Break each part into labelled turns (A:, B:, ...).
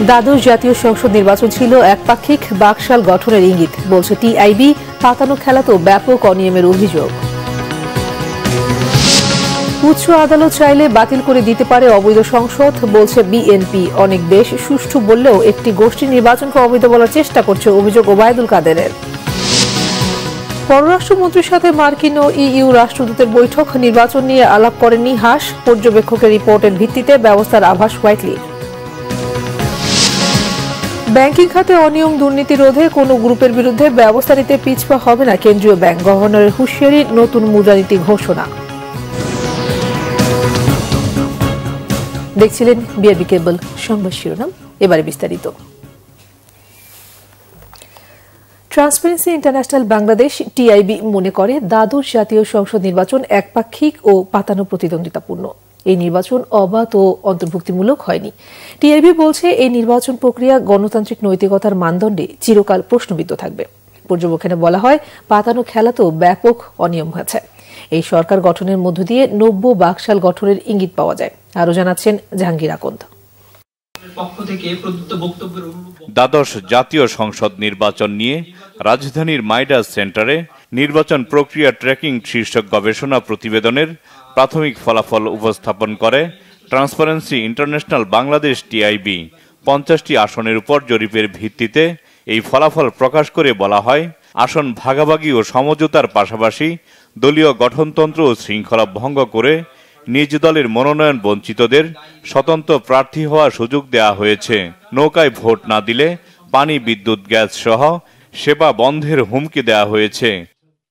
A: দ্বাদশ জাতীয় সংসদ নির্বাচন ছিল একপাক্ষিক বাকশাল গঠনের ইঙ্গিত, বলছে টিআইবি। পাতানো খেলাতেও ব্যাপক অনিয়মের অভিযোগ। উচ্চ আদালত চাইলে বাতিল করে দিতে পারে অবৈধ সংসদ, বলছে বিএনপি। অনেক দেশ সুষ্ঠু বললেও একটি গোষ্ঠী নির্বাচনকে অবৈধ বলার চেষ্টা করছে, অভিযোগ ওবায়দুল কাদেরের। পররাষ্ট্রমন্ত্রীর সাথে মার্কিন ও ইইউ রাষ্ট্রদূতের বৈঠক, নির্বাচন নিয়ে আলাপ করেননি হাস। পর্যবেক্ষকের রিপোর্টের ভিত্তিতে ব্যবস্থার আভাস হোয়াইটলি। ব্যাংকিং খাতে অনিয়ম দুর্নীতি রোধে কোনো গ্রুপের বিরুদ্ধে ব্যবস্থা নিতে পিছপা হবে না কেন্দ্রীয় ব্যাংক। গভর্নরের হুঁশিয়ারি, নতুন মুদ্রানীতি ঘোষণা। দেখছিলেন বিআরবি কেবল সংবাদ শিরোনাম, এবারে বিস্তারিত। ট্রান্সপারেন্সি ইন্টারন্যাশনাল বাংলাদেশ টিআইবি মনে করে দ্বাদশ জাতীয় সংসদ নির্বাচন একপাক্ষিক ও পাতানো প্রতিদ্বন্দ্বিতাপূর্ণ। এই নির্বাচন অবাধ ও অন্তর্ভুক্তিমূলক হয়নি। টিআইবি বলছে এই নির্বাচন প্রক্রিয়া গণতান্ত্রিক নৈতিকতার মানদণ্ডে চিরকাল প্রশ্নবিদ্ধ থাকবে। পর্যবেক্ষণে বলা হয়, পাতানো খেলাতেও ব্যাপক অনিয়ম হয়েছে। এই সরকার গঠনের মধ্য দিয়ে নব্য বাকশাল গঠনের ইঙ্গিত পাওয়া যায়। আরো জানাচ্ছেন জাহাঙ্গীর আকন্দ।
B: দ্বাদশ জাতীয় সংসদ নির্বাচন নিয়ে রাজধানীর মাইডাস সেন্টারে নির্বাচন প্রক্রিয়া ট্র্যাকিং শীর্ষক গবেষণা প্রতিবেদনের প্রাথমিক ফলাফল উপস্থাপন করে ট্রান্সপারেন্সি ইন্টারন্যাশনাল বাংলাদেশ টিআইবি। 50টি আসনের উপর জরিপের ভিত্তিতে এই ফলাফল প্রকাশ করে বলা হয়, আসন ভাগাভাগি ও সমঝোতার পাশাপাশি দলীয় গঠনতন্ত্র ও শৃঙ্খলা ভঙ্গ করে নিজ দলের মনোনয়ন বঞ্চিতদের স্বতন্ত্র প্রার্থী হওয়ার সুযোগ দেওয়া হয়েছে। নৌকায় ভোট না দিলে পানি, বিদ্যুৎ, গ্যাস সহ সেবা বন্ধের হুমকি দেওয়া হয়েছে।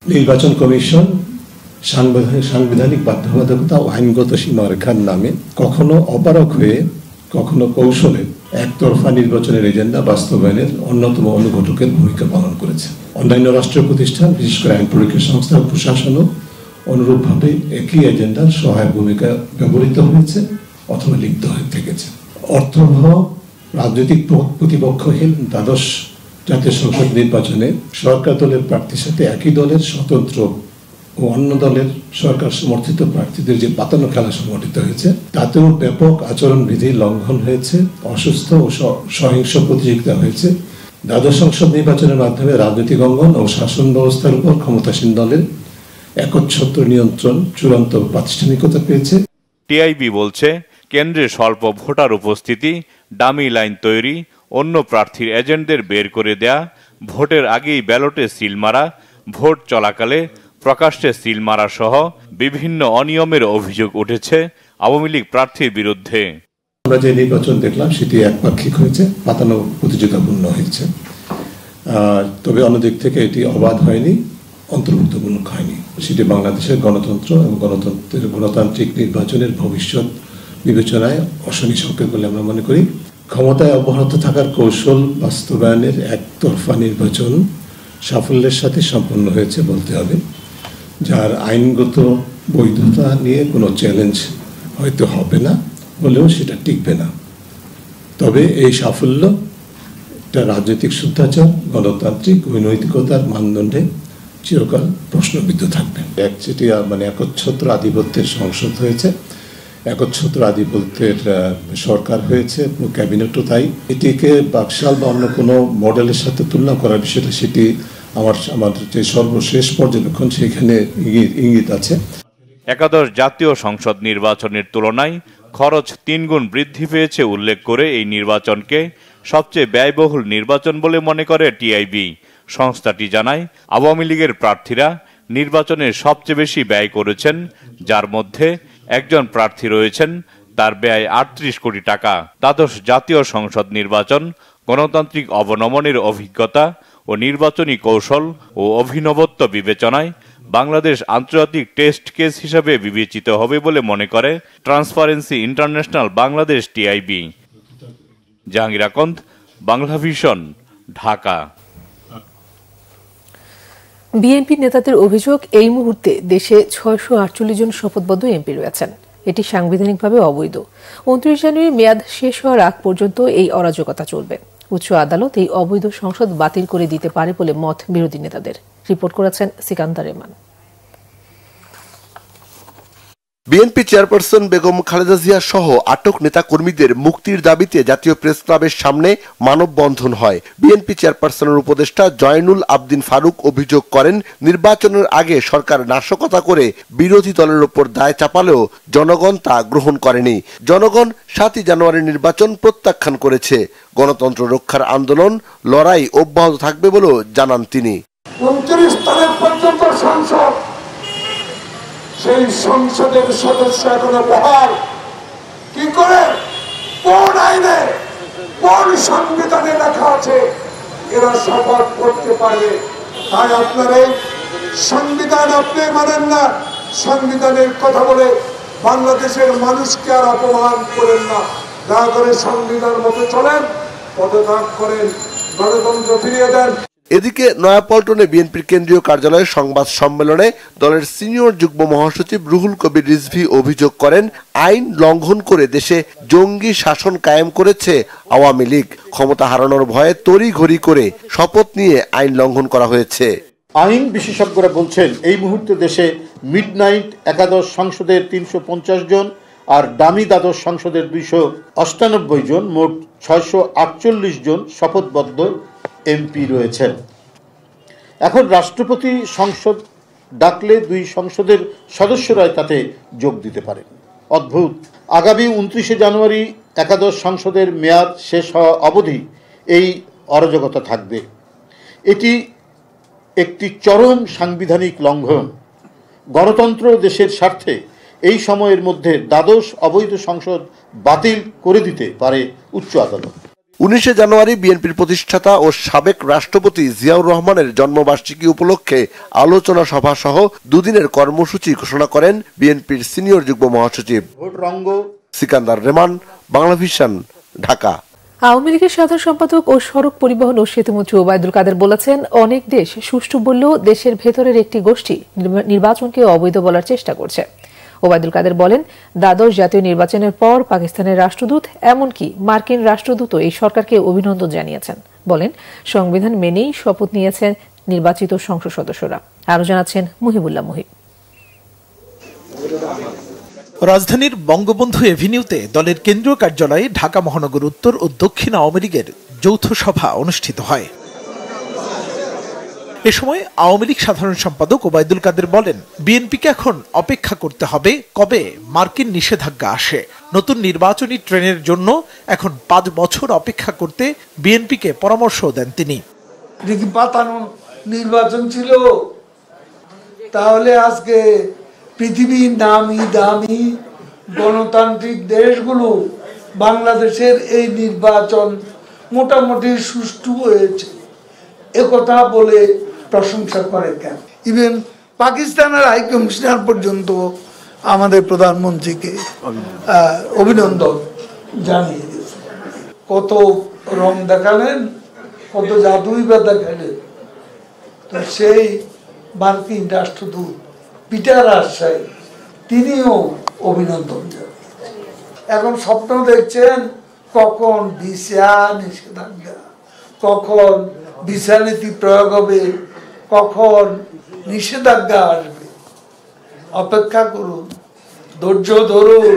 C: নির্বাচন কমিশন সাংবিধানিক বাধ্যবাধকতা ও আইনগত সীমারেখার নামে কখনো অপারগ হয়ে কখনো কৌশলে একতরফা নির্বাচনের এজেন্ডা বাস্তবায়নের অন্যতম অনুঘটকের ভূমিকা পালন করেছে। অন্যান্য রাষ্ট্রীয় প্রতিষ্ঠান, বিশেষ করে আইন পরীক্ষা সংস্থা ও প্রশাসনও অনুরূপভাবে একই এজেন্ডার সহায়ক ভূমিকা ব্যবহৃত হয়েছে অথবা লিপ্ত হয়ে থেকেছে। অর্থবহ রাজনৈতিক প্রতিপক্ষহীন দ্বাদশ জাতীয় সংসদ নির্বাচনে সরকার দলের প্রার্থীর সাথে একই দলের স্বতন্ত্র ও অন্য দলের সরকার সমর্থিত প্রার্থীদের যে পাতানো খেলা সংগঠিত হয়েছে, তাতেও ব্যাপক আচরণবিধি লঙ্ঘন হয়েছে, অসুস্থ ও সহিংস প্রতিযোগিতা হয়েছে। দ্বাদশ সংসদ নির্বাচনের মাধ্যমে রাজনৈতিক অঙ্গন ও শাসন ব্যবস্থার উপর ক্ষমতাসীন দলের একচ্ছত্র নিয়ন্ত্রণ চূড়ান্ত প্রাতিষ্ঠানিকতা পেয়েছে।
B: টিআইবি বলছে, কেন্দ্রে স্বল্প ভোটার উপস্থিতি, ডামি লাইন তৈরি, অন্য প্রার্থীর এজেন্টদের বের করে দেয়া, ভোটের আগেই ব্যালটে সিল মারা, ভোট চলাকালে প্রকাশ্যে সিল মারা সহ বিভিন্ন অনিয়মের অভিযোগ উঠেছে আওয়ামী লীগ প্রার্থীর বিরুদ্ধে।
C: আমরা যে নির্বাচন দেখলাম সেটি একপাক্ষিক হয়েছে, পাতানো প্রতিযোগিতাপূর্ণ হয়েছে। তবে অন্যদিক থেকে এটি অবাধ হয়নি, অন্তর্ভুক্তমূলক হয়নি। সেটি বাংলাদেশের গণতন্ত্র এবং গণতান্ত্রিক নির্বাচনের ভবিষ্যৎ বিবেচনায় অশনি সংকেত বলে আমরা মনে করি। ক্ষমতায় অব্যাহত থাকার কৌশল বাস্তবায়নের একতরফা নির্বাচন সাফল্যের সাথে সম্পন্ন হয়েছে বলতে হবে, যার আইনগত বৈধতা নিয়ে কোনো চ্যালেঞ্জ হয়তো হবে না, হলেও সেটা টিকবে না। তবে এই সাফল্য একটা রাজনৈতিক শুদ্ধাচার, গণতান্ত্রিক ও নৈতিকতার মানদণ্ডে চিরকাল প্রশ্নবিদ্ধ থাকবে। যেটি একচ্ছত্র আধিপত্যের সংসদ হয়েছে, একচ্ছত্র আধিপত্যের সরকার হয়েছে, ক্যাবিনেটও তাই। এটিকে বাকশাল বা অন্য কোনো মডেলের সাথে তুলনা করার বিষয়টা, সেটি আমার যে সর্বশেষ পর্যবেক্ষণ সেখানে ইঙ্গিত আছে।
B: একাদশ জাতীয় সংসদ নির্বাচনের তুলনায় খরচ 3 গুণ বৃদ্ধি পেয়েছে উল্লেখ করে এই নির্বাচনকে সবচেয়ে ব্যয়বহুল নির্বাচন বলে মনে করে টিআইবি। সংস্থাটি জানায়, আওয়ামী লীগের প্রার্থীরা নির্বাচনে সবচেয়ে বেশি ব্যয় করেছেন, যার মধ্যে একজন প্রার্থী রয়েছেন, তার ব্যয় 38 কোটি টাকা। দ্বাদশ জাতীয় সংসদ নির্বাচন গণতান্ত্রিক অবনমনের অভিজ্ঞতা ও নির্বাচনী কৌশল ও অভিনবত্ব বিবেচনায় বাংলাদেশ আন্তর্জাতিক টেস্ট কেস হিসাবে বিবেচিত হবে বলে মনে করে Transparency International Bangladesh TIB. Jahangir Akand, Bangla Vision, Dhaka.
A: BNP নেতাদের অভিযোগ, এই মুহূর্তে দেশে 648 জন শপথবদ্ধ এমপি রয়েছেন। এটি সাংবিধানিকভাবে অবৈধ। 29 জানুয়ারি মেয়াদ শেষ হওয়ার আগ পর্যন্ত এই অরাজকতা চলবে। উচ্চ আদালত এই অবৈধ সংসদ বাতিল করে দিতে পারে বলে মত বিরোধী নেতাদের। রিপোর্ট করেছেন সিকান্দার রেহমান।
D: বিএনপি চেয়ারপারসন বেগম খালেদা জিয়া সহ আটক নেতাকর্মীদের মুক্তির দাবিতে জাতীয় প্রেস ক্লাবের সামনে মানববন্ধন হয়। বিএনপি চেয়ারপারসনের উপদেষ্টা জয়নুল আবদিন ফারুক অভিযোগ করেন, নির্বাচনের আগে সরকার নাশকতা করে বিরোধী দলের ওপর দায় চাপালেও জনগণ তা গ্রহণ করেনি। জনগণ 7 জানুয়ারির নির্বাচন প্রত্যাখ্যান করেছে। গণতন্ত্র রক্ষার আন্দোলন লড়াই অব্যাহত থাকবে বলেও জানান তিনি।
E: 29 তারিখ পর্যন্ত সংসদ, সেই সংসদের সদস্য এখনো বহাল। কি করে, কোন আইনে, কোন সংবিধানে লেখা আছে এরা শপথ করতে পারে? তাই আপনারা সংবিধান আপনি মানেন না, সংবিধানের কথা বলে বাংলাদেশের মানুষকে আর অপমান করেন না। দয়া করে সংবিধান মতো চলেন, পদত্যাগ করেন, গণতন্ত্র ফিরিয়ে দেন।
D: এদিকে নয়াপল্টনে বিএনপির কেন্দ্রীয় কার্যালয়ে সংবাদ সম্মেলনে দলের সিনিয়র যুগ্ম মহাসচিব রুহুল কবির রিজভী অভিযোগ করেন, আইন লঙ্ঘন করে দেশে জঙ্গি শাসন কায়েম করেছে আওয়ামী লীগ। ক্ষমতা হারানোর ভয়ে তড়িঘড়ি করে শপথ নিয়ে আইন লঙ্ঘন করা হয়েছে।
F: আইন বিশেষজ্ঞরা বলছেন, এই মুহূর্তে দেশে মিডনাইট একাদশ সংসদের 350 জন আর ডামি দ্বাদশ সংসদের 298 জন, মোট 648 জন শপথবদ্ধ এমপি রয়েছেন। এখন রাষ্ট্রপতি সংসদ ডাকলে 2 সংসদের সদস্যরাই তাতে যোগ দিতে পারেন। অদ্ভুত, আগামী 29 জানুয়ারি একাদশ সংসদের মেয়াদ শেষ হওয়া অবধি এই অরাজকতা থাকবে। এটি একটি চরম সাংবিধানিক লঙ্ঘন। গণতন্ত্র দেশের স্বার্থে এই সময়ের মধ্যে দ্বাদশ অবৈধ সংসদ বাতিল করে দিতে পারে উচ্চ আদালত।
D: 19 জানুয়ারি বিএনপির প্রতিষ্ঠাতা ও সাবেক রাষ্ট্রপতি জিয়াউর রহমানের জন্মবার্ষিকী উপলক্ষে আলোচনা সভা সহ 2 দিনের কর্মসূচি ঘোষণা করেন বিএনপির সিনিয়র যুগ্ম মহাসচিব সিকান্দার রেমান, বাংলাভিশন, ঢাকা।
A: আওয়ামী লীগের সাধারণ সম্পাদক ও সড়ক পরিবহন ও সেতুমন্ত্রী ওবায়দুল কাদের বলেছেন, অনেক দেশ সুষ্ঠু বললেও দেশের ভেতরের একটি গোষ্ঠী নির্বাচনকে অবৈধ বলার চেষ্টা করছে। ওবায়দুল কাদের বলেন, দ্বাদশ জাতীয় নির্বাচনের পর পাকিস্তানের রাষ্ট্রদূত, এমনকি মার্কিন রাষ্ট্রদূতও এই সরকারকে অভিনন্দন জানিয়েছেন। বলেন, সংবিধান মেনেই শপথ নিয়েছেন নির্বাচিত সংসদ সদস্যরা। আরও জানাচ্ছেন মুহিবুল্লাহ মুহিব।
G: রাজধানীর বঙ্গবন্ধু এভিনিউতে দলের কেন্দ্রীয় কার্যালয়ে ঢাকা মহানগর উত্তর ও দক্ষিণ আওয়ামী লীগের যৌথ সভা অনুষ্ঠিত হয়। এ সময় আওয়ামী লীগ সাধারণ সম্পাদক ওবায়দুল কাদের বলেন, বিএনপিকে এখন অপেক্ষা করতে হবে কবে মার্কিন নিষেধাজ্ঞা আসে। নতুন নির্বাচনী ট্রেনের জন্য এখন 5 বছর অপেক্ষা করতে বিএনপিকে পরামর্শ দেন তিনি।
E: পাতানো নির্বাচন ছিল, তাহলে আজকে পৃথিবীর নামি দামি গণতান্ত্রিক দেশগুলো বাংলাদেশের এই নির্বাচন মোটামুটি সুষ্ঠু হয়েছে একথা বলে প্রশংসা করে কেন? ইভেন পাকিস্তানের হাই কমিশনার পর্যন্ত আমাদের প্রধানমন্ত্রীকে অভিনন্দন জানিয়ে দিয়েছে। কত রং দেখালেন, কত জাদুই বা দেখালেন। তো সেই মার্কিন রাষ্ট্রদূত পিটার আশাই, তিনিও অভিনন্দন জানিয়েছেন। এখন স্বপ্ন দেখছেন কখন ভিসা নিষেধাজ্ঞা, কখন ভিসা নীতি প্রয়োগ হবে, কখন নিষেধাজ্ঞা আসবে। অপেক্ষা করুন, ধৈর্য ধরুন,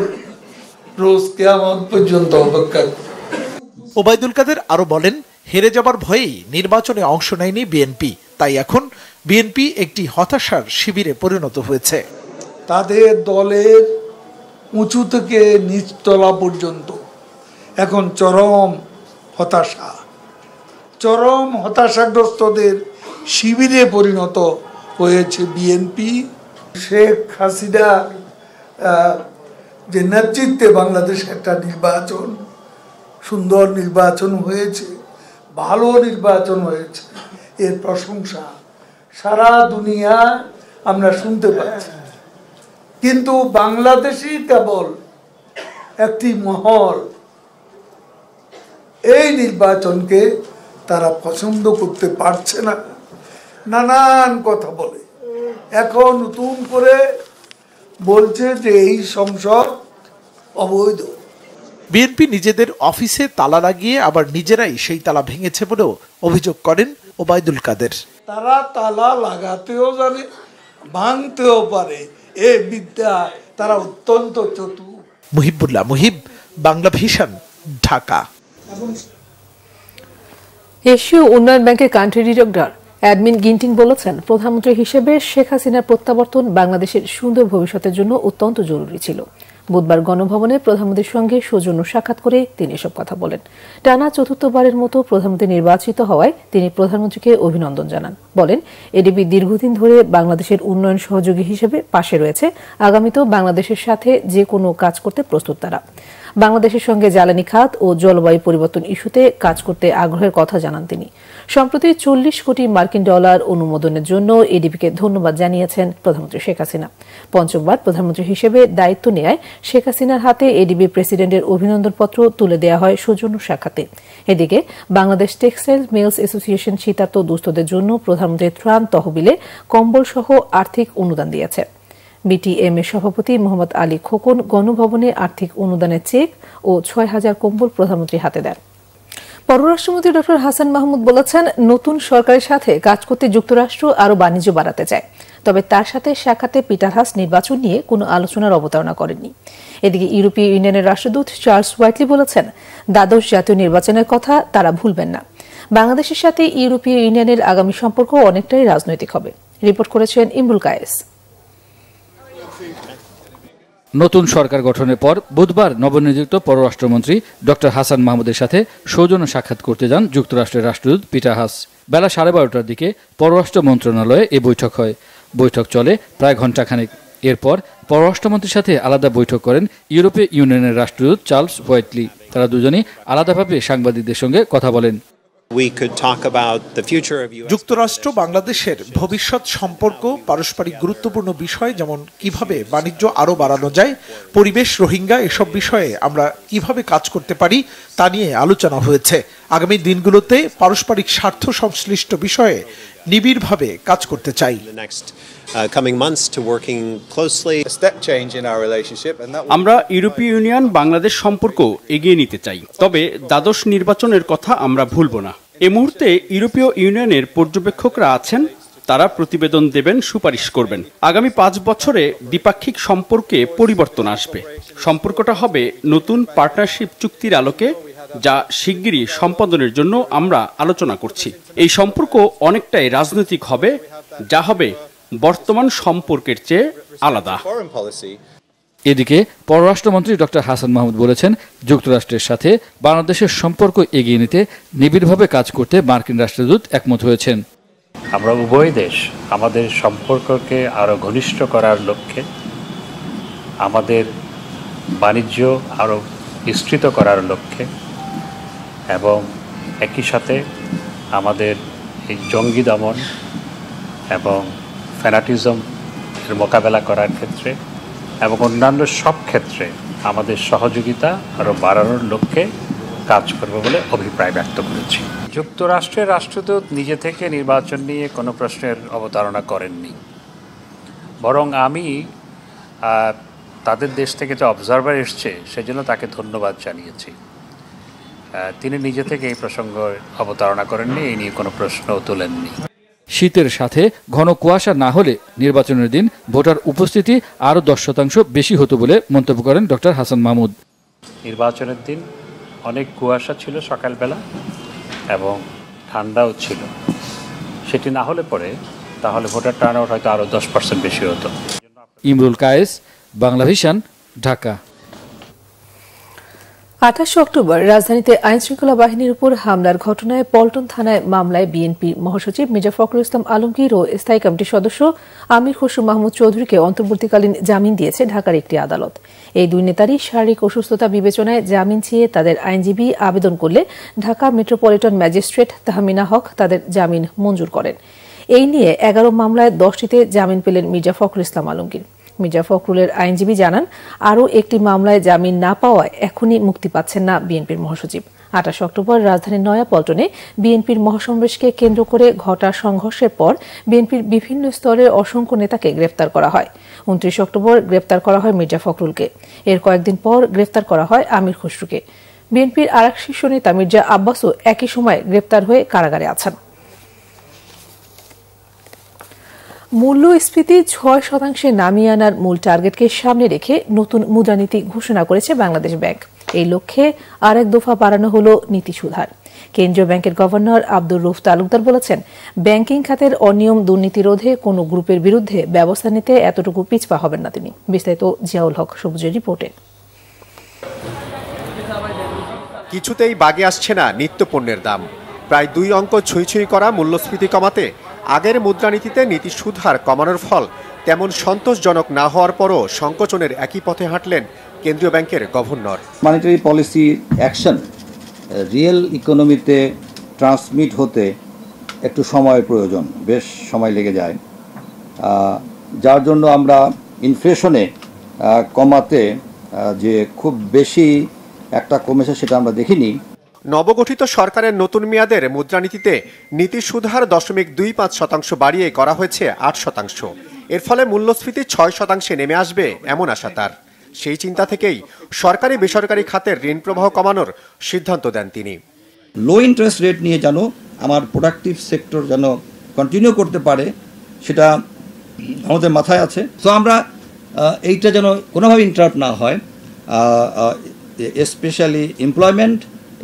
E: রোজ কিয়ামত পর্যন্ত অপেক্ষা করুন।
G: ওবায়দুল কাদের আরো বলেন, হেরে যাবার ভয়েই নির্বাচনে অংশ নেয়নি বিএনপি, তাই এখন বিএনপি একটি হতাশার শিবিরে পরিণত হয়েছে।
E: তাদের দলের উঁচু থেকে নিচতলা পর্যন্ত এখন চরম হতাশা, চরম হতাশাগ্রস্তদের শিবিরে পরিণত হয়েছে বিএনপি। শেখ হাসিনা যে নেতৃত্বে বাংলাদেশ একটা নির্বাচন, সুন্দর নির্বাচন হয়েছে, ভালো নির্বাচন হয়েছে, এর প্রশংসা সারা দুনিয়া আমরা শুনতে পাচ্ছি। কিন্তু বাংলাদেশই কেবল একটি মহল এই নির্বাচনকে তারা পছন্দ করতে পারছে না, নানান কথা বলে। এখন নতুন করে বলছে যে এই সংসদ অবৈধ।
G: বিএনপি নিজেদের অফিসে তালা লাগিয়ে আবার নিজেরাই সেই তালা ভেঙেছে বলেও অভিযোগ করেন ওবায়দুল কাদের।
E: তারা তালা লাগাতেও জানে, ভাঙতেও পারে, এ বিদ্যা
H: তারা অত্যন্ত চতুর।
G: মুহিবুল্লাহ মুহিব, বাংলা ভিশন, ঢাকা।
A: এশীয় উন্নয়ন ব্যাংকের কান্ট্রি ডিরেক্টর অ্যাডমিন গিন্টিং বলেছেন, প্রধানমন্ত্রী হিসেবে শেখ হাসিনার প্রত্যাবর্তন বাংলাদেশের সুন্দর ভবিষ্যতের জন্য অত্যন্ত জরুরি ছিল। বুধবার গণভবনে প্রধানমন্ত্রীর সঙ্গে সৌজন্য সাক্ষাৎ করে তিনি এসব কথা বলেন। টানা চতুর্থবারের মতো প্রধানমন্ত্রী নির্বাচিত হওয়ায় তিনি প্রধানমন্ত্রীকে অভিনন্দন জানান। বলেন, এডিবি দীর্ঘদিন ধরে বাংলাদেশের উন্নয়ন সহযোগী হিসেবে পাশে রয়েছে, আগামীতেও বাংলাদেশের সাথে যে কোনো কাজ করতে প্রস্তুত তারা। বাংলাদেশের সঙ্গে জ্বালানি খাত ও জলবায়ু পরিবর্তন ইস্যুতে কাজ করতে আগ্রহের কথা জানান তিনি। সম্প্রতি 40 কোটি মার্কিন ডলার অনুমোদনের জন্য এডিবিকে ধন্যবাদ জানিয়েছেন প্রধানমন্ত্রী শেখ হাসিনা। পঞ্চমবার প্রধানমন্ত্রী হিসেবে দায়িত্ব নেয় শেখ হাসিনার হাতে এডিবি প্রেসিডেন্টের অভিনন্দনপত্র তুলে দেওয়া হয় সৌজন্য সাক্ষাতে। এদিকে বাংলাদেশ টেক্সটাইল মিলস অ্যাসোসিয়েশন শীতার্ত দুস্থদের জন্য প্রধানমন্ত্রীর ত্রাণ তহবিলে কম্বল সহ আর্থিক অনুদান দিয়েছে। বিটিএম এর সভাপতি মোহাম্মদ আলী খোকন গণভবনে আর্থিক অনুদানের চেক ও 6000 কম্বল প্রধানমন্ত্রীর হাতে দেন। পররাষ্ট্রমন্ত্রী ড হাসান মাহমুদ বলেছেন, নতুন সরকারের সাথে কাজ করতে যুক্তরাষ্ট্র আরও বাণিজ্য বাড়াতে চায়, তবে তার সাথে সাক্ষাতে পিটার হাস নির্বাচন নিয়ে কোনো আলোচনার অবতারণা করেননি। এদিকে ইউরোপীয় ইউনিয়নের রাষ্ট্রদূত চার্লস হোয়াইটলি বলেছেন, দ্বাদশ জাতীয় নির্বাচনের কথা তারা ভুলবেন না। বাংলাদেশের সাথে ইউরোপীয় ইউনিয়নের আগামী সম্পর্ক অনেকটাই রাজনৈতিক হবে। রিপোর্ট করেছেন ইমরুল কায়েস।
I: নতুন সরকার গঠনের পর বুধবার নবনিযুক্ত পররাষ্ট্রমন্ত্রী ড হাসান মাহমুদের সাথে সৌজন্য সাক্ষাৎ করতে যান যুক্তরাষ্ট্রের রাষ্ট্রদূত পিটার হাস। বেলা 12:30টার দিকে পররাষ্ট্র মন্ত্রণালয়ে এই বৈঠক হয়। বৈঠক চলে প্রায় ঘণ্টাখানেক। এরপর পররাষ্ট্রমন্ত্রীর সাথে আলাদা বৈঠক করেন ইউরোপীয় ইউনিয়নের রাষ্ট্রদূত চার্লস হোয়াইটলি। তারা দুজনেই আলাদাভাবে সাংবাদিকদের সঙ্গে কথা বলেন।
G: যুক্তরাষ্ট্র বাংলাদেশের ভবিষ্যৎ সম্পর্ক, পারস্পরিক গুরুত্বপূর্ণ বিষয় যেমন কিভাবে বাণিজ্য আরও বাড়ানো যায়, পরিবেশ, রোহিঙ্গা, এসব বিষয়ে আমরা কিভাবে কাজ করতে পারি তা নিয়ে আলোচনা হয়েছে। আগামী দিনগুলোতে পারস্পরিক স্বার্থ সংশ্লিষ্ট বিষয়ে নিবিড়ভাবে কাজ করতে চাই।
J: আমরা ইউরোপীয় ইউনিয়ন বাংলাদেশ সম্পর্ক এগিয়ে নিতে চাই, তবে দ্বাদশ নির্বাচনের কথা আমরা ভুলব না। এই মুহূর্তে ইউরোপীয় ইউনিয়নের পর্যবেক্ষকরা আছেন, তারা প্রতিবেদন দেবেন, সুপারিশ করবেন। আগামী 5 বছরে দ্বিপাক্ষিক সম্পর্কে পরিবর্তন আসবে। সম্পর্কটা হবে নতুন পার্টনারশিপ চুক্তির আলোকে, যা শিগগিরই সম্পাদনের জন্য আমরা আলোচনা করছি। এই সম্পর্ক অনেকটাই রাজনৈতিক হবে, যা হবে বর্তমান সম্পর্কের চেয়ে আলাদা।
I: এদিকে পররাষ্ট্রমন্ত্রী ড হাসান মাহমুদ বলেছেন, যুক্তরাষ্ট্রের সাথে বাংলাদেশের সম্পর্ক এগিয়ে নিতে নিবিড়ভাবে কাজ করতে মার্কিন রাষ্ট্রদূত একমত হয়েছেন।
K: আমরা উভয় দেশ আমাদের সম্পর্ককে আরও ঘনিষ্ঠ করার লক্ষ্যে, আমাদের বাণিজ্য আরও বিস্তৃত করার লক্ষ্যে এবং একই সাথে আমাদের এই জঙ্গি দমন এবং ফ্যানাটিজম এর মোকাবেলা করার ক্ষেত্রে এবং অন্যান্য সব ক্ষেত্রে আমাদের সহযোগিতা আরও বাড়ানোর লক্ষ্যে কাজ করবে বলে অভিপ্রায় ব্যক্ত করেছি। যুক্তরাষ্ট্রের রাষ্ট্রদূত নিজে থেকে নির্বাচন নিয়ে কোনো প্রশ্নের অবতারণা করেননি, বরং আমি তাদের দেশ থেকে যে অবজারভার এসছে সেজন্য তাকে ধন্যবাদ জানিয়েছি। তিনি নিজে থেকে এই প্রসঙ্গ অবতারণা করেননি, এই নিয়ে কোনো প্রশ্নও তোলেননি।
I: শীতের সাথে ঘন কুয়াশা না হলে নির্বাচনের দিন ভোটার উপস্থিতি আরও 10% বেশি হতো বলে মন্তব্য করেন ড হাসান মাহমুদ।
K: নির্বাচনের দিন অনেক কুয়াশা ছিল সকালবেলা এবং ঠান্ডাও ছিল। সেটি না হলে পরে তাহলে ভোটার টার্নআউট হয়তো আরও 10% বেশি হতো।
I: ইমরুল কায়েস, বাংলা ভিশন, ঢাকা।
A: 28 অক্টোবর রাজধানীতে আইনশৃঙ্খলা বাহিনীর উপর হামলার ঘটনায় পল্টন থানায় মামলায় বিএনপি মহাসচিব মির্জা ফখরুল ইসলাম আলমগীর ও স্থায়ী কমিটির সদস্য আমির খসরু মাহমুদ চৌধুরীকে অন্তর্বর্তীকালীন জামিন দিয়েছে ঢাকার একটি আদালত। এই দুই নেতারই শারীরিক অসুস্থতা বিবেচনায় জামিন চেয়ে তাদের আইনজীবী আবেদন করলে ঢাকা মেট্রোপলিটন ম্যাজিস্ট্রেট তাহমিনা হক তাদের জামিন মঞ্জুর করেন। এই নিয়ে 11 মামলায় 10টিতে জামিন পেলেন মির্জা ফখরুল ইসলাম আলমগীর। মির্জা ফখরুলের আইনজীবী জানান, আরও একটি মামলায় জামিন না পাওয়ায় এখনই মুক্তি পাচ্ছেন না বিএনপির মহাসচিব। 28 অক্টোবর রাজধানীর নয়াপল্টনে বিএনপির মহাসমাবেশকে কেন্দ্র করে ঘটা সংঘর্ষের পর বিএনপির বিভিন্ন স্তরের অসংখ্য নেতাকে গ্রেফতার করা হয়। 29 অক্টোবর গ্রেফতার করা হয় মির্জা ফখরুলকে। এর কয়েকদিন পর গ্রেফতার করা হয় আমির খসরুকে। বিএনপির আরেক শীর্ষ নেতা মির্জা আব্বাসও একই সময় গ্রেফতার হয়ে কারাগারে আছেন। মূল্যস্ফীতি 6% নামিয়ে আনার মূল টার্গেটকে সামনে রেখে নতুন মুদ্রানীতি ঘোষণা করেছে বাংলাদেশ ব্যাংক। এই লক্ষ্যে আরেক দফা বাড়ানো হলো নীতি সুধার। কেন্দ্রীয় ব্যাংকের গভর্নর আব্দুর রউফ তালুকদার বলেছেন, ব্যাংকিং খাতের অনিয়ম দুর্নীতি রোধে কোনো গ্রুপের বিরুদ্ধে ব্যবস্থা নিতে এতটুকু পিছপা হবেন না তিনি। বিস্তারিত জিয়াউল হক সবুজের রিপোর্টে।
L: কিছুতেই বাগে আসছে না নিত্যপণ্যের দাম। প্রায় 2 অঙ্ক ছুঁই করা মূল্যস্ফীতি কমাতে আগের মুদ্রানীতিতে নীতি সুদ হার কমানোর ফল তেমন সন্তোষজনক না হওয়ার পরও সংকোচনের একই পথে হাঁটলেন কেন্দ্রীয় ব্যাংকের গভর্নর।
M: মনিটারি পলিসি অ্যাকশন রিয়েল ইকোনমিতে ট্রান্সমিট হতে একটু সময়ের প্রয়োজন, বেশ সময় লেগে যায়, যার জন্য আমরা ইনফ্লেশনে কমাতে যে খুব বেশি একটা কমেছে সেটা আমরা দেখিনি।
L: নবগঠিত সরকারের নতুন মেয়াদের মুদ্রানীতিতে নীতি সুদহার 0.25% বাড়িয়ে করা হয়েছে 8%। এর ফলে মূল্যস্ফীতি 6% নেমে আসবে এমন আশা তার। সেই চিন্তা থেকেই সরকারি বেসরকারি খাতের ঋণ প্রবাহ কমানোর সিদ্ধান্ত দেন তিনি।
M: লো ইন্টারেস্ট রেট নিয়ে যেন আমার প্রোডাক্টিভ সেক্টর যেন কন্টিনিউ করতে পারে সেটা আমাদের মাথায় আছে। তো আমরা এইটা যেন কোনোভাবে ইন্টারাপ্ট না হয়, স্পেশালি এমপ্লয়মেন্ট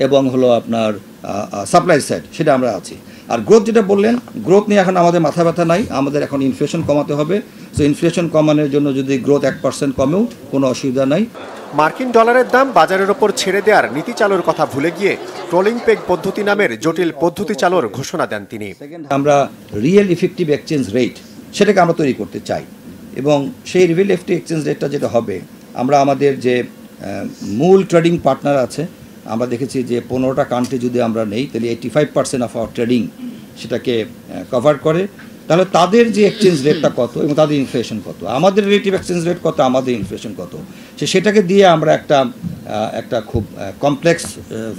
M: এবং হলো আপনার সাপ্লাই সাইড, সেটা আমরা আছি। আর গ্রোথ যেটা বললেন, গ্রোথ নিয়ে এখন আমাদের মাথা ব্যথা নাই, আমাদের এখন ইনফ্লেশন কমাতে হবে। সো ইনফ্লেশন কমানোর জন্য যদি গ্রোথ 1% কমেও কোনো অসুবিধা নাই।
L: মার্কিন ডলারের দাম বাজারের ওপর ছেড়ে দেওয়ার নীতি চালুর কথা ভুলে গিয়ে ট্রোলিং পেগ পদ্ধতি নামের জটিল পদ্ধতি চালুর ঘোষণা দেন তিনি।
M: আমরা রিয়েল ইফেক্টিভ এক্সচেঞ্জ রেট সেটাকে আমরা তৈরি করতে চাই, এবং সেই রিয়েল ইফেক্টিভ এক্সচেঞ্জ রেটটা যেটা হবে, আমরা আমাদের যে মূল ট্রেডিং পার্টনার আছে, আমরা দেখেছি যে 15টা কান্ট্রি যদি আমরা নেই তাহলে 85% অফ আওয়ার ট্রেডিং সেটাকে কভার করে। তাহলে তাদের যে এক্সচেঞ্জ রেটটা কত এবং তাদের ইনফ্লেশন কত, আমাদের রিলেটিভ এক্সচেঞ্জ রেট কত, আমাদের ইনফ্লেশন কত, সেটাকে দিয়ে আমরা একটা খুব কমপ্লেক্স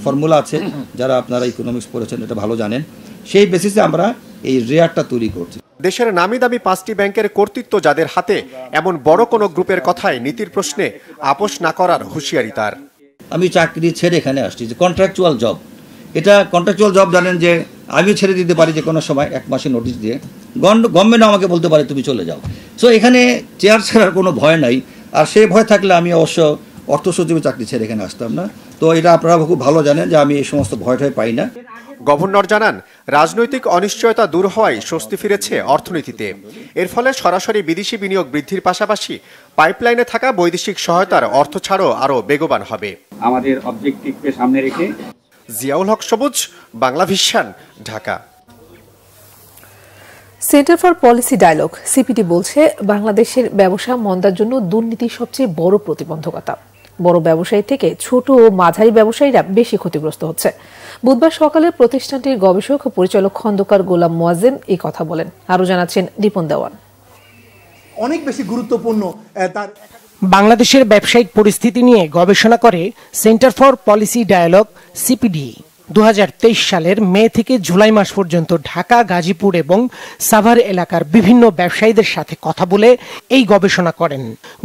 M: ফর্মুলা আছে, যারা আপনারা ইকোনমিক্স পড়েছেন এটা ভালো জানেন, সেই বেসিসে আমরা এই রেয়ারটা তৈরি করছি।
L: দেশের নামি দামি 5টি ব্যাংকের কর্তৃত্ব যাদের হাতে, এমন বড় কোনো গ্রুপের কথায় নীতির প্রশ্নে আপোষ না করার হুঁশিয়ারি তার।
M: আমি চাকরি ছেড়ে এখানে আসছি, যে কন্ট্রাকচুয়াল জব, এটা কন্ট্রাকচুয়াল জব জানেন যে আমি ছেড়ে দিতে পারি যে কোনো সময় 1 মাসের নোটিশ দিয়ে, গভর্নমেন্ট আমাকে বলতে পারে তুমি চলে যাও। সো এখানে চেয়ার ছাড়ার কোনো ভয় নাই, আর সেই ভয় থাকলে আমি অবশ্য অর্থ সচিবের চাকরি ছেড়ে এখানে আসতাম না। তো এটা আপনারা খুব ভালো জানেন যে আমি এই সমস্ত ভয়টাই পাই না।
L: গভর্নর জানান, রাজনৈতিক অনিশ্চয়তা দূর হওয়ায় স্বস্তি ফিরেছে অর্থনীতিতে। এর ফলে সরাসরি বিদেশি বিনিয়োগ বৃদ্ধির পাশাপাশি পাইপলাইনে থাকা বৈদেশিক সহায়তার অর্থ ছাড়ও আরও বেগবান হবে।
N: আমাদের অবজেক্টিভকে সামনে রেখে।
L: Ziaul Haque Sabuj, Bangla Vision, Dhaka.
A: Centre for Policy Dialogue CPD বলছে, বাংলাদেশের ব্যবসা মন্দার জন্য দুর্নীতি সবচেয়ে বড় প্রতিবন্ধকতা। বড় ব্যবসায়ী থেকে ছোট ও মাঝারি ব্যবসায়ীরা বেশি ক্ষতিগ্রস্ত হচ্ছে। বুধবার সকালে প্রতিষ্ঠানটির গবেষক ও পরিচালক খন্দকার গোলাম মোয়াজ্জেম এই কথা বলেন। আরো জানাচ্ছেন দীপন দেওয়ান।
O: অনেক বেশি গুরুত্বপূর্ণ তার
P: বাংলাদেশের ব্যবসায়িক পরিস্থিতি নিয়ে গবেষণা করে Centre for Policy Dialogue CPD. 2023 সালের মে থেকে জুলাই মাস পর্যন্ত ঢাকা, গাজীপুর এবং সাভার এলাকার বিভিন্ন ব্যবসায়ীদের সাথে কথা বলে এই গবেষণা করেন।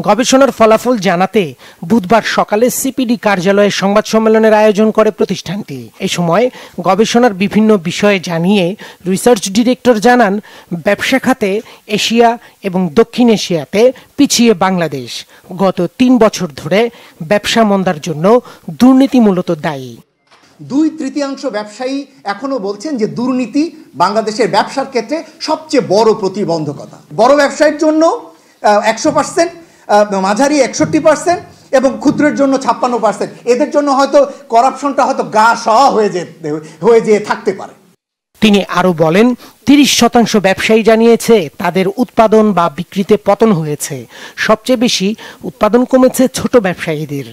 P: গবেষণার ফলাফল জানাতে বুধবার সকালে সিপিডি কার্যালয়ে সংবাদ সম্মেলনের আয়োজন করে প্রতিষ্ঠানটি। এই সময় গবেষণার বিভিন্ন বিষয়ে জানিয়ে রিসার্চ ডিরেক্টর জানান, ব্যবসা খাতে এশিয়া এবং দক্ষিণ এশিয়াতে পিছিয়ে বাংলাদেশ। গত 3 বছর ধরে ব্যবসা মন্দার জন্য দুর্নীতি মূলত দায়ী।
O: 2/3 ব্যবসায়ী এখনো বলছেন যে দুর্নীতি বাংলাদেশের ব্যবসার ক্ষেত্রে সবচেয়ে বড় প্রতিবন্ধকতা। বড় ব্যবসায়ীর জন্য 100%, মাঝারি 61% এবং ক্ষুদ্রের জন্য 56%। এদের জন্য হয়তো করাপশনটা হয়তো গা সওয়া হয়ে যেয়ে থাকতে পারে।
P: তিনি আরো বলেন, 30% ব্যবসায়ী জানিয়েছে তাদের উৎপাদন বা বিক্রিতে পতন হয়েছে। সবচেয়ে বেশি উৎপাদন কমেছে ছোট ব্যবসায়ীদের।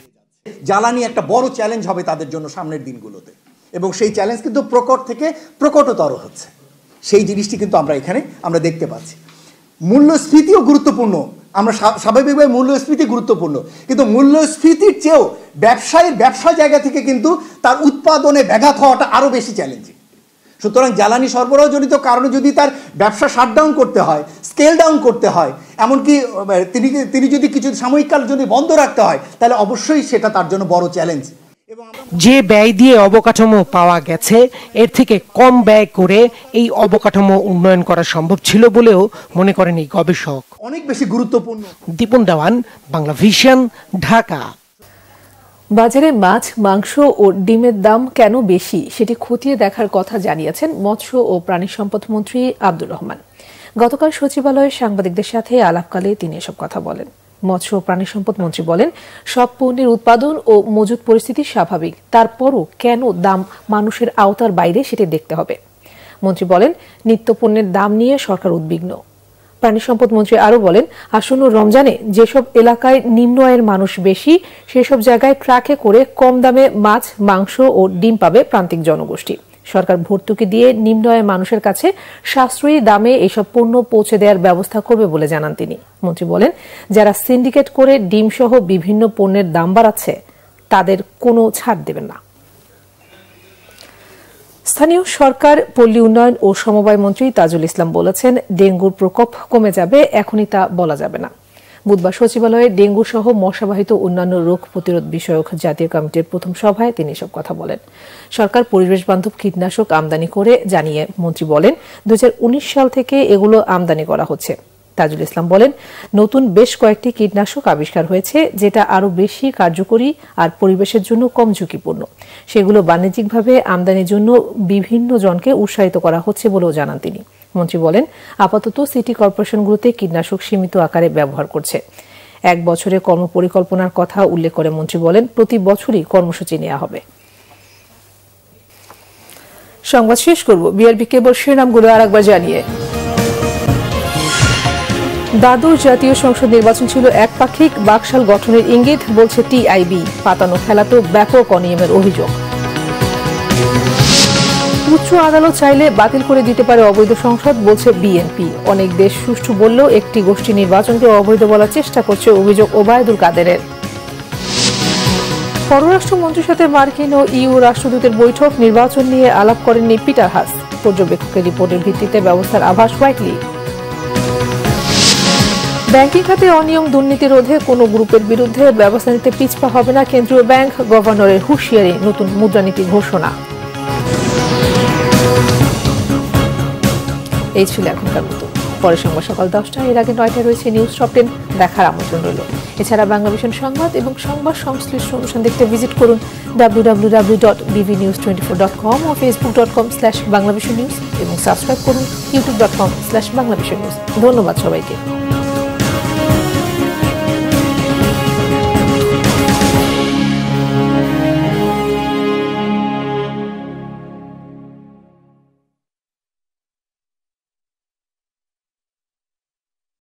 O: জ্বালানি একটা বড় চ্যালেঞ্জ হবে তাদের জন্য সামনের দিনগুলোতে, এবং সেই চ্যালেঞ্জ কিন্তু প্রকট থেকে প্রকটতর হচ্ছে। সেই জিনিসটি কিন্তু আমরা দেখতে পাচ্ছি। মূল্যস্ফীতিও গুরুত্বপূর্ণ, আমরা স্বাভাবিকভাবে মূল্যস্ফীতি গুরুত্বপূর্ণ, কিন্তু মূল্যস্ফীতির চেয়েও ব্যবসা জায়গা থেকে কিন্তু তার উৎপাদনে ব্যাঘাত হওয়াটা আরও বেশি চ্যালেঞ্জিং। সুতরাং জ্বালানি সরবরাহ জনিত কারণে যদি তার ব্যবসা শাটডাউন করতে হয়, স্কেল ডাউন করতে হয়, এমনকি তিনি যদি কিছু সাময়িককাল যদি বন্ধ রাখতে হয়, তাহলে অবশ্যই সেটা তার জন্য বড় চ্যালেঞ্জ।
P: যে ব্যয় দিয়ে অবকাঠামো পাওয়া গেছে এর থেকে কম ব্যয় করে এই অবকাঠামো উন্নয়ন করা সম্ভব ছিল বলেও মনে করেন এই গবেষক।
O: অনেক বেশি গুরুত্বপূর্ণ।
P: দীপন দেওয়ান, বাংলা ভিশন, ঢাকা।
A: বাজারে মাছ, মাংস ও ডিমের দাম কেন বেশি সেটি খতিয়ে দেখার কথা জানিয়েছেন মৎস্য ও প্রাণী সম্পদ মন্ত্রী আব্দুর রহমান। গতকাল সচিবালয়ে সাংবাদিকদের সাথে আলাপকালে তিনি এসব কথা বলেন। মৎস্য ও প্রাণী সম্পদ মন্ত্রী বলেন, সব পণ্যের উৎপাদন ও মজুত পরিস্থিতি স্বাভাবিক, তারপরও কেন দাম মানুষের আওতার বাইরে সেটি দেখতে হবে। মন্ত্রী বলেন, নিত্য পণ্যের দাম নিয়ে সরকার উদ্বিগ্ন। প্রাণী সম্পদ মন্ত্রী আরও বলেন, আসন্ন রমজানে যেসব এলাকায় নিম্ন আয়ের মানুষ বেশি সেসব জায়গায় ট্রাকে করে কম দামে মাছ, মাংস ও ডিম পাবে প্রান্তিক জনগোষ্ঠী। সরকার ভর্তুকি দিয়ে নিম্ন আয়ের মানুষের কাছে সাশ্রয়ী দামে এসব পণ্য পৌঁছে দেওয়ার ব্যবস্থা করবে বলে জানান তিনি। মন্ত্রী বলেন, যারা সিন্ডিকেট করে ডিম সহ বিভিন্ন পণ্যের দাম বাড়াচ্ছে তাদের কোনো ছাড় দেবেন না। স্থানীয় সরকার, পল্লী উন্নয়ন ও সমবায় মন্ত্রী তাজুল ইসলাম বলেছেন, ডেঙ্গুর প্রকোপ কমে যাবে, এখনই তা বলা যাবে না। বুধবার সচিবালয়ে ডেঙ্গু সহ মশাবাহিত অন্যান্য রোগ প্রতিরোধ বিষয়ক জাতীয় কমিটির প্রথম সভায় তিনি এসব কথা বলেন। সরকার পরিবেশ বান্ধব কীটনাশক আমদানি করে জানিয়ে মন্ত্রী বলেন, 2019 সাল থেকে এগুলো আমদানি করা হচ্ছে। তাজুল ইসলাম বলেন, নতুন বেশ কয়েকটি কীটনাশক আবিষ্কার হয়েছে যেটা আরও বেশি কার্যকরী আর পরিবেশের জন্য কম ঝুঁকিপূর্ণ। সেগুলো বাণিজ্যিকভাবে আমদানির জন্য বিভিন্ন জনকে উৎসাহিত করা হচ্ছে বলেও জানান তিনি। মন্ত্রী বলেন, আপাতত সিটি কর্পোরেশনগুলোতে কীটনাশক সীমিত আকারে ব্যবহার করছে। 1 বছরের কর্মপরিকল্পনার কথা উল্লেখ করে মন্ত্রী বলেন, প্রতি বছরই কর্মসূচি নেওয়া হবে। সংবাদ শেষ করব বিআরবি কেবল শিরোনামগুলো আরেকবার জানিয়ে। দ্বাদশ জাতীয় সংসদ নির্বাচন ছিল একপাক্ষিক, বাকশাল গঠনের ইঙ্গিত বলছে টিআইবি। পাতানো খেলাতেও ব্যাপক অনিয়মের অভিযোগ। উচ্চ আদালত চাইলে বাতিল করে দিতে পারে অবৈধ সংসদ বলছে বিএনপি। অনেক দেশ সুষ্ঠু বললেও একটি গোষ্ঠী নির্বাচনকে অবৈধ বলার চেষ্টা করছে, অভিযোগ ওবায়দুল কাদেরের। পররাষ্ট্রমন্ত্রীর সাথে মার্কিন ও ইইউ রাষ্ট্রদূতের বৈঠক, নির্বাচন নিয়ে আলাপ করেননি পিটার হাস। পর্যবেক্ষকের রিপোর্টের ভিত্তিতে ব্যবস্থার আভাস হোয়াইটলি। ব্যাংকিং খাতে অনিয়ম দুর্নীতি রোধে কোনো গ্রুপের বিরুদ্ধে ব্যবস্থা নিতে পিছপা হবে না কেন্দ্রীয় ব্যাংক, গভর্নরের হুঁশিয়ারি, নতুন মুদ্রানীতি ঘোষণা। এই ছিল এখনকার মতো। পরে সংবাদ সকাল 10টায়, এর আগে 9টায় রয়েছে নিউজ টপ 10, দেখার আমন্ত্রণ রইল। এছাড়া বাংলা ভিশন সংবাদ এবং সংবাদ সংশ্লিষ্ট অনুষ্ঠান দেখতে ভিজিট করুন www.bvnews24.com ও facebook.com/banglavisionnews এবং সাবস্ক্রাইব করুন youtube.com/banglavisionnews। ধন্যবাদ সবাইকে।